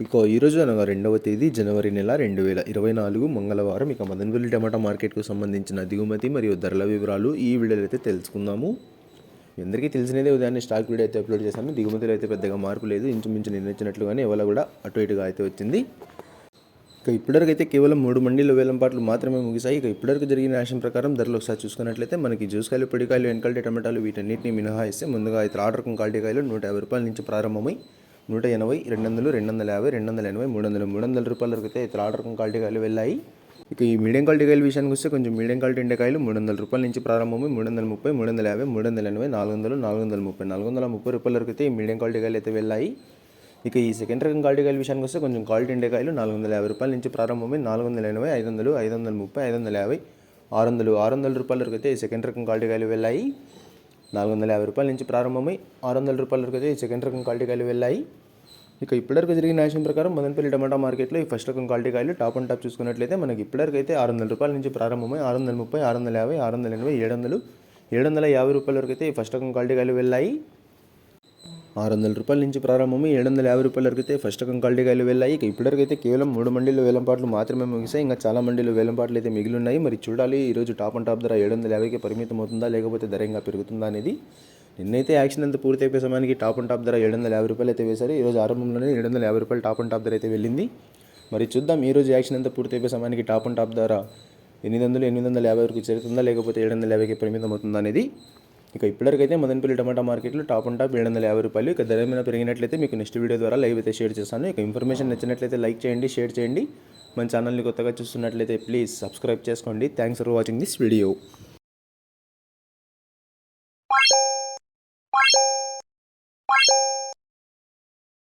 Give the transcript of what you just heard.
ఈరోజు అనగా 2వ తేదీ జనవరి నెల 2024 మంగళవారం. మదనపల్లి టమాటా మార్కెట్కు సంబంధించిన దిగుమతి మరియు ధరల వివరాలు ఈ వీడియోలో అయితే తెలుసుకుందాము. మీ అందరికీ తెలిసినదే, ఉదయాన్నే స్టాక్ వీడియో అయితే అప్లోడ్ చేశాను. దిగుమతిలో అయితే పెద్దగా మార్పు లేదు, ఇంచుమించు నిన్నచ్చినట్లుగానే ఎవరు కూడా అటు ఇటుగా అయితే వచ్చింది. ఇప్పటివరకు అయితే కేవలం 3 మండీలు వేలంపాట్లు మాత్రమే ముగిశాయి. ఇప్పటివరకు జరిగిన యాక్షన్ ప్రకారం ధరలు ఒకసారి చూసుకున్నట్లయితే మనకి జ్యూస్కాయలు, పొడికాయలు, ఎన్కల్టీ టమాటాలు వీటన్నిటిని మినహాయిస్తే ముందుగా అయితే ఆర్డర్ క్వాలిటీ కాయలు 150 రూపాయల నుంచి ప్రారంభమై 180, 200, 250, 280, 300, 300 రూపాయల వరకు అయితే ఆర్డర్ క్వాలిటీ కాయలు వెళ్ళాయి. ఈ మీడియం క్వాలిటీ కాయల విషయానికి వస్తే కొంచెం మీడియం క్వాలిటీ ఎండకాయలు 300 రూపాయల నుంచి ప్రారంభమై 330, 350, 380, 400, 430, 430 రూపాయల వరకు అయితే ఈ మీడియం క్వాలిటీ కాయలు అయితే వెళ్ళాయి. ఈ సెకండ్ రకం క్వాలిటీ కాయల విషయానికి వస్తే కొంచెం క్వాలిటీ ఎండకాయలు 450 రూపాయల నుంచి ప్రారంభమై 480, 500, 530, 550, 600, 600 రూపాయల వరకు అయితే ఈ సెకండ్ రకం క్వాలిటీ కాయలు వెళ్ళాయి. 450 రూపాయల నుంచి ప్రారంభమై 600 రూపాయల వరకు అయితే ఈ సెకండ్ రకం క్వాలిటీ కాయలు వెళ్ళాయి. ఇప్పటివరకు జరిగిన యాక్షన్ ప్రకారం మదనపల్లి టమాటా మార్కెట్లో ఈ ఫస్ట్ రకం క్వాలిటీ కాయలు టాప్ అండ్ టాప్ చూసుకున్నట్లయితే మనకి ఇప్పటివరకు అయితే 600 రూపాయల నుంచి ప్రారంభమై 630, 650, 680, 700, 750 రూపాయల వరకు అయితే ఈ ఫస్ట్ రకం క్వాలిటీ కాయలు వెళ్ళాయి. 600 రూపాయల నుంచి ప్రారంభమై 750 రూపాయల వరకు అయితే ఫస్ట్ రకం క్వాలిటీ కాయలు వెళ్ళాయి. ఇప్పటివరకు అయితే కేవలం 3 మండీలు వేలంపాట్లు మాత్రమే ముగిసాయి. ఇంకా చాలా మండీలు వేలంపాట్లు అయితే మిగిలి ఉన్నాయి. మరి చూడాలి, ఈరోజు టాప్ అండ్ టాప్ ధర 750కి పరిమితం అవుతుందా, లేకపోతే ధర ఇంకా పెరుగుతుందా అనేది. నిన్నైతే యాక్షన్ అంతా పూర్తి అయిపోయే సమయానికి టాప్ అండ్ టాప్ ధర 750 రూపాయలు అయితే వేశారు. ఈరోజు ఆరంభంలోనే 750 రూపాయలు టాప్ అండ్ టాప్ ధర అయితే వెళ్ళింది. మరి చూద్దాం, ఈరోజు యాక్షన్ అంతా పూర్తి అయిపోయే సమయానికి టాప్ అండ్ టాప్ ధర 800, 850 వరకు చేరుతుందా, లేకపోతే 750కి పరిమితం అవుతుందా అనేది. ఇప్పటివరకైతే మదనపల్లి టమాటా మార్కెట్లో టాప్ అండ్ టాప్ 750 రూపాయలు. ధర ఏమైనా పెరిగినట్లయితే మీకు నెక్స్ట్ వీడియో ద్వారా లైవ్ అయితే షేర్ చేస్తాను. ఇన్ఫర్మేషన్ నచ్చినట్లయితే లైక్ చేయండి, షేర్ చేయండి. మన ఛానల్ని కొత్తగా చూస్తున్నట్లయితే ప్లీజ్ సబ్స్క్రైబ్ చేసుకోండి. Thanks for watching this video.